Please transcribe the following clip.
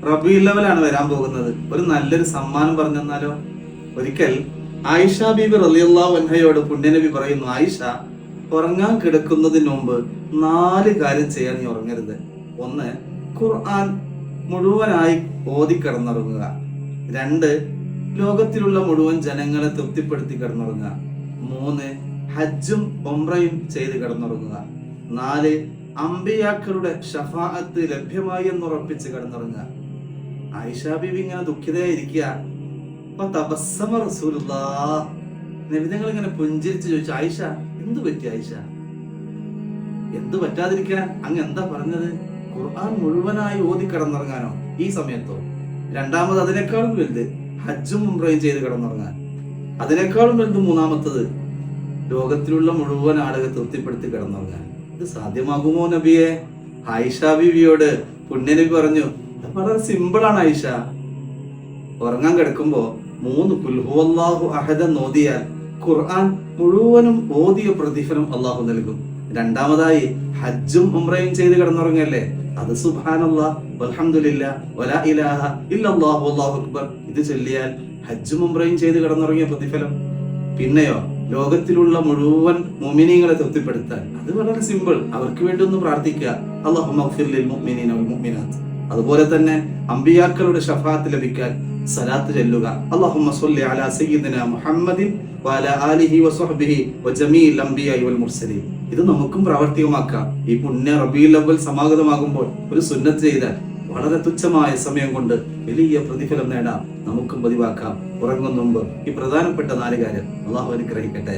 റബീഉൽ അവ്വലാണ് വരാൻ പോകുന്നത്. ഒരു നല്ലൊരു സമ്മാനം പറഞ്ഞു തന്നാലോ? ഒരിക്കൽ ആയിഷ ബീബി റളിയല്ലാഹു അൻഹയോട് പുണ്യനബി പറയുന്നു, ആയിഷ, ഉറങ്ങാൻ കിടക്കുന്നതിന് മുമ്പ് 4 കാര്യം ചെയ്യാൻ നീ ഉറങ്ങരുത്. 1, ഖുർആൻ മുഴുവനായി ഓതി കിടന്നുറങ്ങുക. 2, ലോകത്തിലുള്ള മുഴുവൻ ജനങ്ങളെ തൃപ്തിപ്പെടുത്തി കിടന്നുറങ്ങുക. 3, ഹജ്ജും ഉംറയും ചെയ്ത് കിടന്നുറങ്ങുക. 4, അമ്പിയാക്കളുടെ ഷഫാഅത്ത് ലഭ്യമായി എന്ന് ഉറപ്പിച്ച് കിടന്നുറങ്ങുക. ആയിഷ ബീവി ഇങ്ങനെ ദുഃഖിതയായിരിക്കുക. നബിതങ്ങൾ ഇങ്ങനെ പുഞ്ചിരിച്ച് ചോദിച്ചു, ആയിഷ, എന്തു പറ്റി ആയിഷ? എന്തു പറ്റാതിരിക്കാൻ? അങ്ങ് എന്താ പറഞ്ഞത്? ഖുർആൻ മുഴുവനായി ഓതി കിടന്നുറങ്ങാനോ ഈ സമയത്തോ? 2, അതിനേക്കാളും വലുത് ഹജ്ജും ഉംറയും ചെയ്ത് കിടന്നുറങ്ങാൻ. അതിനേക്കാളും വലുത് 3, ലോകത്തിലുള്ള മുഴുവൻ ആളുകളെ തൃപ്തിപ്പെടുത്തി കിടന്നുറങ്ങാൻ. ഇത് സാധ്യമാകുമോ നബിയെ? ആയിഷ ബീവിയോട് പുണ്യനബി പറഞ്ഞു, വളരെ സിമ്പിളാണ് ആയിഷ. ഉറങ്ങാൻ കിടക്കുമ്പോ 3 ഖുൽ ഹുവല്ലാഹു അഹദ് ഓതിയാൽ ഖുർആൻ മുഴുവനും ഓതിയ പ്രതിഫലം അള്ളാഹു നൽകും. 2, ഹജ്ജും ഉംറയും ചെയ്ത് കിടന്നുറങ്ങല്ലേ, അത് സുബ്ഹാനല്ലാഹ് വൽഹംദുലില്ലാഹ് വലാ ഇലാഹ ഇല്ലല്ലാഹു വല്ലാഹു അക്ബർ ഇത് ചൊല്ലിയാൽ ഹജ്ജും ഉംറയും ചെയ്ത് കിടന്നുറങ്ങിയ പ്രതിഫലം. പിന്നെയോ ലോകത്തിലുള്ള മുഴുവൻ മുഅ്മിനീങ്ങളെ തൃപ്തിപ്പെടുത്താൻ, അത് വളരെ സിമ്പിൾ. അവർക്ക് വേണ്ടി ഒന്ന് പ്രാർത്ഥിക്കുക, അല്ലാഹുമ്മ ഗ്ഫിർ ലിൽ മുഅ്മിനീന വൽ മുഅ്മിനാത്ത്. അതുപോലെ തന്നെ അമ്പിയാക്കളുടെ ശഫാഅത്ത് ലഭിക്കാൻ സലാത്ത് ചൊല്ലുക, അല്ലാഹുമ്മ സ്വല്ലി അലാ സയ്യിദിനാ മുഹമ്മദിൻ വഅലാ ആലിഹി വസഹ്ബിഹി വജമീഇൽ അംബിയാഇ വൽ മുർസലീൻ. ഇത് നമുക്കും പ്രാവർത്തികമാക്കാം. ഈ പുണ്യ റബീഉൽ അവ്വൽ സമാഗതമാകുമ്പോൾ ഒരു സുന്നത്ത് ചെയ്താൽ വളരെ തുച്ഛമായ സമയം കൊണ്ട് വലിയ പ്രതിഫലം നേടാം. നമുക്കും പതിവാക്കാം. ഉറങ്ങും മുമ്പ് ഈ പ്രധാനപ്പെട്ട 4 കാര്യം അള്ളാഹു അനുഗ്രഹിക്കട്ടെ.